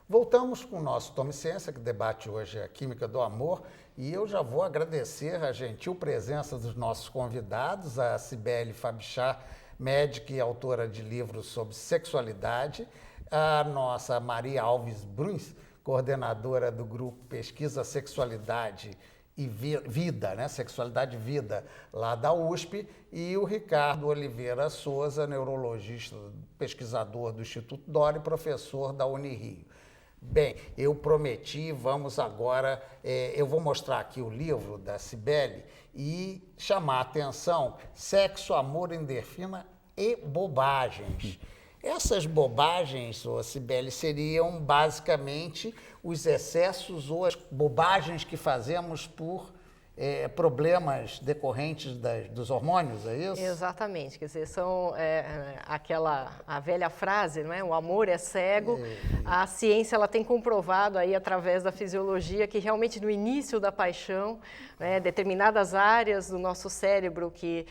Voltamos com o nosso Tome Ciência, que debate hoje a química do amor, e eu já vou agradecer a gentil presença dos nossos convidados, a Cibele Fabichar, médica e autora de livros sobre sexualidade, a nossa Maria Alves Bruns, coordenadora do grupo Pesquisa Sexualidade e Vida, né? Sexualidade e Vida, lá da USP, e o Ricardo Oliveira Souza, neurologista, pesquisador do Instituto Dora e professor da Unirio. Bem, eu prometi, vamos agora, eu vou mostrar aqui o livro da Cibele e chamar a atenção, Sexo, Amor, Endorfina e Bobagens. Essas bobagens, Cibele, seriam basicamente os excessos ou as bobagens que fazemos por problemas decorrentes dos hormônios, é isso? Exatamente, quer dizer, são a velha frase, não é? O amor é cego. A ciência ela tem comprovado aí através da fisiologia que realmente no início da paixão, né, determinadas áreas do nosso cérebro que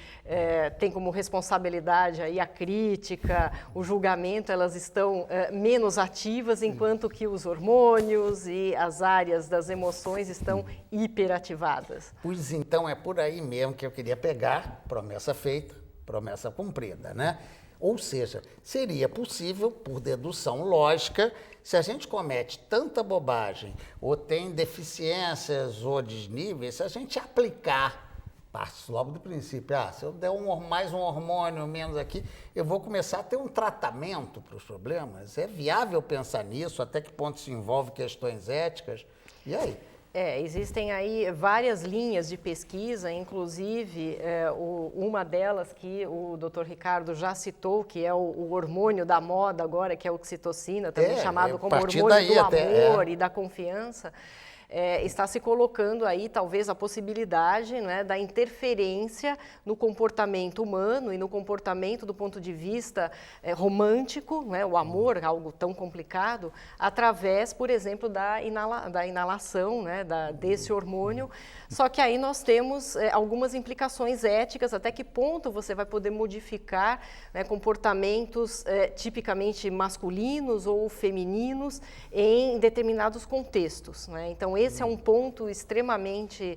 tem como responsabilidade aí a crítica, o julgamento, elas estão menos ativas, enquanto que os hormônios e as áreas das emoções estão hiperativadas. Pois então é por aí mesmo que eu queria pegar, promessa feita, promessa cumprida, né? Ou seja, seria possível, por dedução lógica, se a gente comete tanta bobagem, ou tem deficiências ou desníveis, se a gente aplicar, parte logo do princípio, se eu der mais um hormônio, menos aqui, eu vou começar a ter um tratamento para os problemas. É viável pensar nisso? Até que ponto se envolve questões éticas? E aí? Existem aí várias linhas de pesquisa, inclusive uma delas que o Dr. Ricardo já citou, que é o hormônio da moda agora, que é a oxitocina, também chamado como hormônio do amor e da confiança. Está se colocando aí talvez a possibilidade, né, da interferência no comportamento humano e no comportamento do ponto de vista romântico, né, o amor, algo tão complicado, através, por exemplo, da inalação, né, desse hormônio. Só que aí nós temos algumas implicações éticas, até que ponto você vai poder modificar, né, comportamentos tipicamente masculinos ou femininos em determinados contextos, né? Então, esse é um ponto extremamente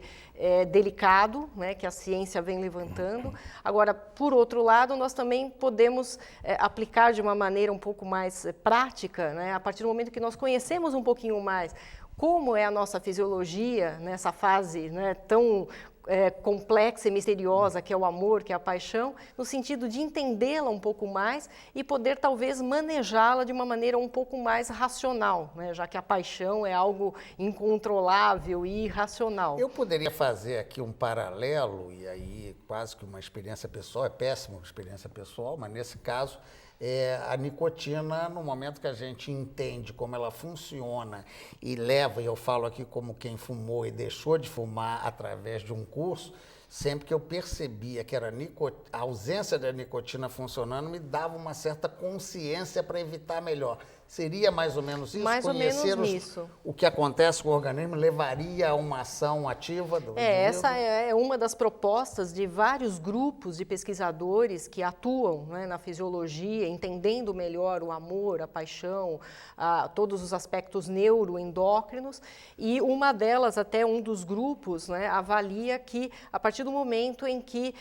delicado, né, que a ciência vem levantando. Agora, por outro lado, nós também podemos aplicar de uma maneira um pouco mais prática, né, a partir do momento que nós conhecemos um pouquinho mais como é a nossa fisiologia nessa fase, né, tão complexa e misteriosa que é o amor, que é a paixão, no sentido de entendê-la um pouco mais e poder talvez manejá-la de uma maneira um pouco mais racional, né? Já que a paixão é algo incontrolável e irracional. Eu poderia fazer aqui um paralelo, e aí quase que uma experiência pessoal, é péssima experiência pessoal, mas nesse caso a nicotina, no momento que a gente entende como ela funciona e leva, e eu falo aqui como quem fumou e deixou de fumar através de um curso, sempre que eu percebia que era a ausência da nicotina funcionando, me dava uma certa consciência para evitar melhor. Seria mais ou menos isso? Mais ou menos isso. O que acontece com o organismo levaria a uma ação ativa do indivíduo? Essa é uma das propostas de vários grupos de pesquisadores que atuam, né, na fisiologia, entendendo melhor o amor, a paixão, todos os aspectos neuroendócrinos, e uma delas, até um dos grupos, né, avalia que a partir do momento em que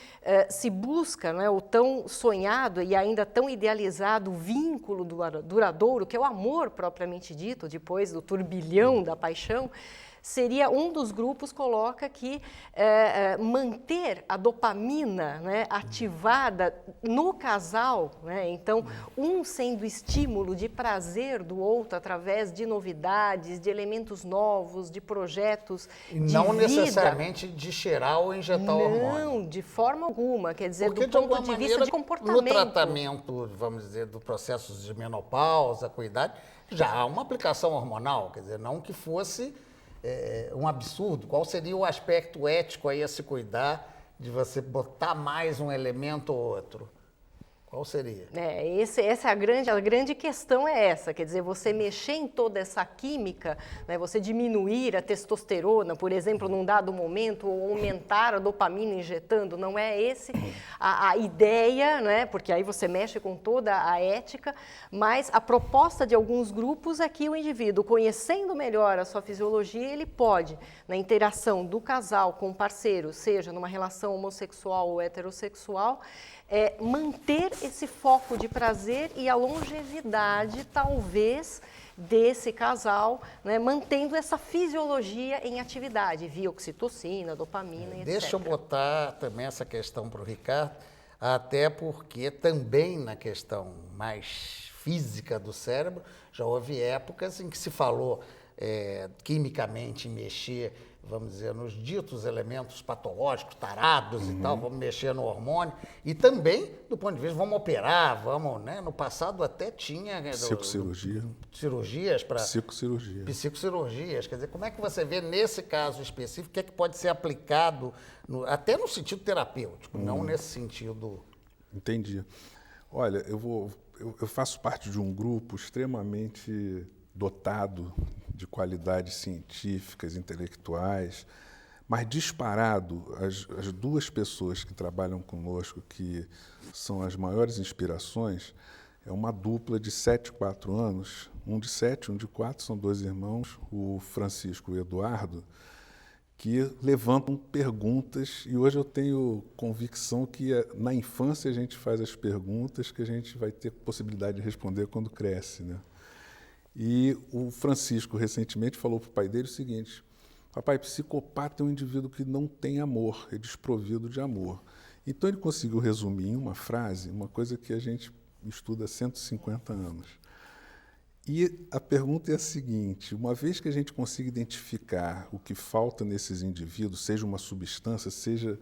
se busca, né, o tão sonhado e ainda tão idealizado vínculo duradouro, que é o amor propriamente dito, depois do turbilhão da paixão, seria um dos grupos coloca que manter a dopamina, né, ativada no casal, né, então um sendo estímulo de prazer do outro através de novidades, de elementos novos, de projetos e não de vida. Necessariamente de cheirar ou injetar hormônio. Não, de forma alguma, quer dizer, porque, do ponto de vista de comportamento. No tratamento, vamos dizer, do processo de menopausa, com idade, já há uma aplicação hormonal, quer dizer, não que fosse um absurdo. Qual seria o aspecto ético aí a se cuidar de você botar mais um elemento ou outro? Qual seria? Essa é a grande questão é essa, quer dizer, você mexer em toda essa química, né, você diminuir a testosterona, por exemplo, num dado momento, ou aumentar a dopamina injetando, não é esse a ideia, né, porque aí você mexe com toda a ética, mas a proposta de alguns grupos é que o indivíduo, conhecendo melhor a sua fisiologia, ele pode, na interação do casal com o parceiro, seja numa relação homossexual ou heterossexual, manter esse foco de prazer e a longevidade, talvez, desse casal, né, mantendo essa fisiologia em atividade, via oxitocina, dopamina, etc. Deixa eu botar também essa questão para o Ricardo, até porque também na questão mais física do cérebro, já houve épocas em que se falou quimicamente em mexer, vamos dizer, nos ditos elementos patológicos, tarados e tal, vamos mexer no hormônio, e também, do ponto de vista, vamos operar, vamos, né? No passado até tinha... Cirurgias para... Psicocirurgias, quer dizer, como é que você vê nesse caso específico, o que é que pode ser aplicado, até no sentido terapêutico, não nesse sentido... Entendi. Olha, eu faço parte de um grupo extremamente dotado de qualidades científicas, intelectuais, mas disparado, as duas pessoas que trabalham conosco, que são as maiores inspirações, é uma dupla de 7 e 4 anos, um de 7, um de 4, são 2 irmãos, o Francisco e o Eduardo, que levantam perguntas, e hoje eu tenho convicção que na infância a gente faz as perguntas que a gente vai ter possibilidade de responder quando cresce, né? E o Francisco, recentemente, falou para o pai dele o seguinte: papai, psicopata é um indivíduo que não tem amor, é desprovido de amor. Então ele conseguiu resumir em uma frase uma coisa que a gente estuda há 150 anos. E a pergunta é a seguinte: uma vez que a gente consiga identificar o que falta nesses indivíduos, seja uma substância, seja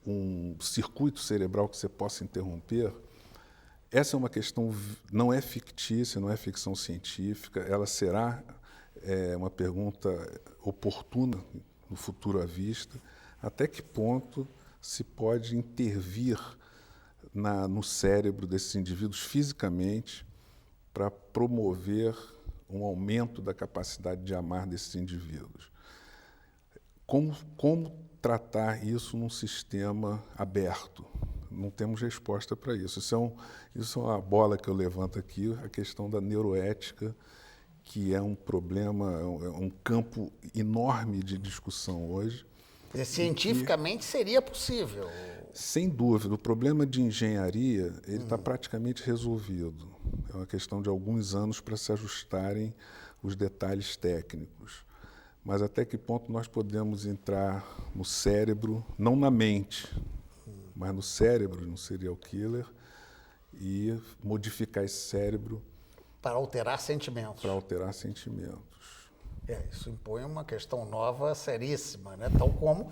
um circuito cerebral que você possa interromper, essa é uma questão, não é fictícia, não é ficção científica, ela será uma pergunta oportuna no futuro à vista, até que ponto se pode intervir no cérebro desses indivíduos fisicamente para promover um aumento da capacidade de amar desses indivíduos. Como tratar isso num sistema aberto? Não temos resposta para isso. Isso é uma bola que eu levanto aqui, a questão da neuroética, que é um problema, é um campo enorme de discussão hoje. Cientificamente seria possível. Sem dúvida. O problema de engenharia ele está praticamente resolvido. É uma questão de alguns anos para se ajustarem os detalhes técnicos. Mas até que ponto nós podemos entrar no cérebro, não na mente, mas no cérebro, no serial killer, e modificar esse cérebro... Para alterar sentimentos. Para alterar sentimentos. Isso impõe uma questão nova, seríssima, né? Tal como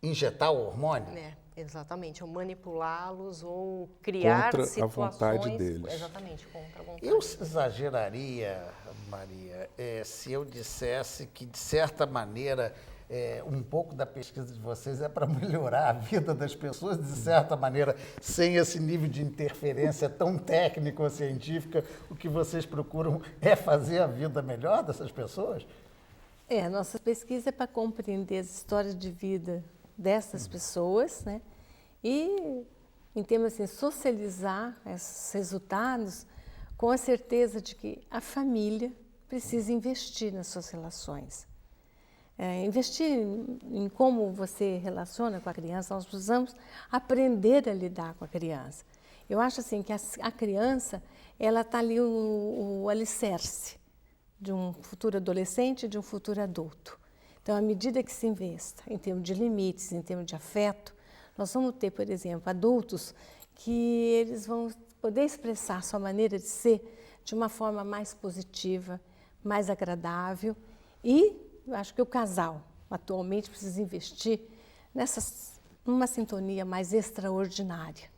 injetar o hormônio. Exatamente, ou manipulá-los, ou criar contra situações... Contra a vontade deles. Exatamente, contra a vontade Eu deles. exageraria, Maria, se eu dissesse que, de certa maneira... um pouco da pesquisa de vocês é para melhorar a vida das pessoas, de certa maneira, sem esse nível de interferência tão técnico-científica, o que vocês procuram é fazer a vida melhor dessas pessoas? A nossa pesquisa é para compreender as histórias de vida dessas pessoas, né? E, em termos assim, socializar esses resultados com a certeza de que a família precisa investir nas suas relações. Investir em como você relaciona com a criança, nós precisamos aprender a lidar com a criança. Eu acho assim que a criança, ela está ali o alicerce de um futuro adolescente e de um futuro adulto. Então, à medida que se investa em termos de limites, em termos de afeto, nós vamos ter, por exemplo, adultos que eles vão poder expressar sua maneira de ser de uma forma mais positiva, mais agradável. E eu acho que o casal atualmente precisa investir numa sintonia mais extraordinária.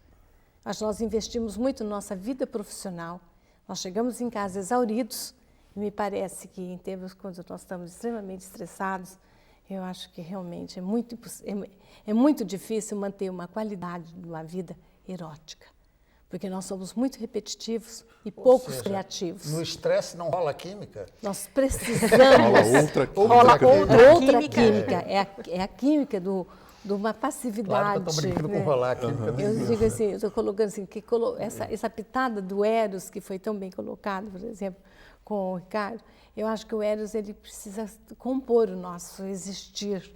Acho que nós investimos muito na nossa vida profissional, nós chegamos em casa exauridos, e me parece que em termos quando nós estamos extremamente estressados, eu acho que realmente é muito difícil manter uma qualidade de uma vida erótica. porque nós somos muito repetitivos e Ou poucos seja, criativos. No estresse não rola química? Nós precisamos... Rola outra química. Rola outra outra química. química. É a química de uma Claro passividade. que eu estou brincando né? com rolar a química. Eu digo assim, eu estou colocando assim, que essa pitada do Eros, que foi tão bem colocado, por exemplo, com o Ricardo, eu acho que o Eros ele precisa compor o nosso existir,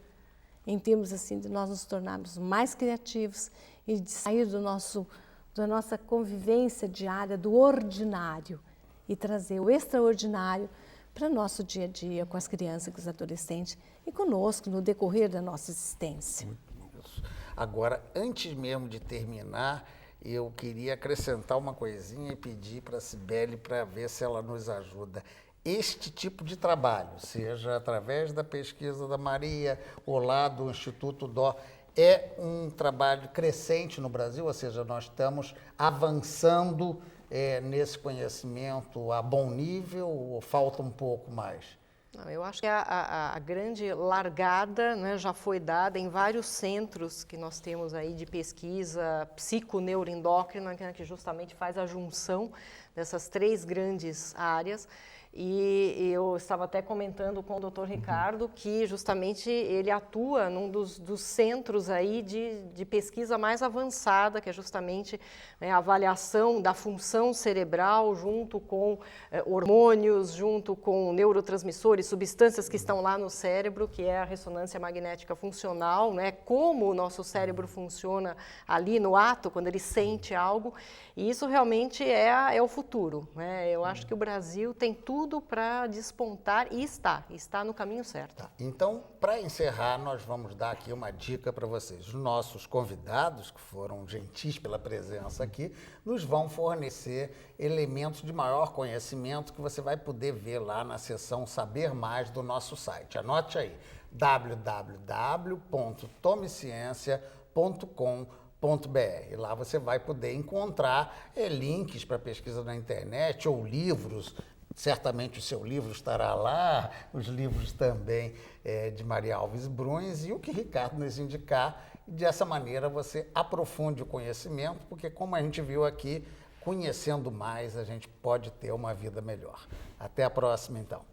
em termos assim de nós nos tornarmos mais criativos e de sair da nossa convivência diária, do ordinário, e trazer o extraordinário para o nosso dia a dia, com as crianças, com os adolescentes e conosco no decorrer da nossa existência. Agora, antes mesmo de terminar, eu queria acrescentar uma coisinha e pedir para a Cibele para ver se ela nos ajuda. Este tipo de trabalho, seja através da pesquisa da Maria ou lá do Instituto DO, é um trabalho crescente no Brasil, ou seja, nós estamos avançando nesse conhecimento a bom nível ou falta um pouco mais? Não, eu acho que a grande largada, né, já foi dada em vários centros que nós temos aí de pesquisa psiconeuroendócrina, que justamente faz a junção dessas três grandes áreas. E eu estava até comentando com o Dr. Ricardo que justamente ele atua num dos centros aí de pesquisa mais avançada, que é justamente, né, a avaliação da função cerebral junto com hormônios, junto com neurotransmissores, substâncias que estão lá no cérebro, que é a ressonância magnética funcional, né, como o nosso cérebro funciona ali no ato, quando ele sente algo, e isso realmente é o futuro, né? Eu acho que o Brasil tem tudo para despontar e está no caminho certo. Tá. Então, para encerrar, nós vamos dar aqui uma dica para vocês. Os nossos convidados, que foram gentis pela presença aqui, nos vão fornecer elementos de maior conhecimento que você vai poder ver lá na seção Saber Mais do nosso site. Anote aí, www.tomeciencia.com.br. Lá você vai poder encontrar links para pesquisa na internet ou livros. Certamente o seu livro estará lá, os livros também de Maria Alves Bruns e o que Ricardo nos indicar. E dessa maneira você aprofunde o conhecimento, porque como a gente viu aqui, conhecendo mais, a gente pode ter uma vida melhor. Até a próxima, então.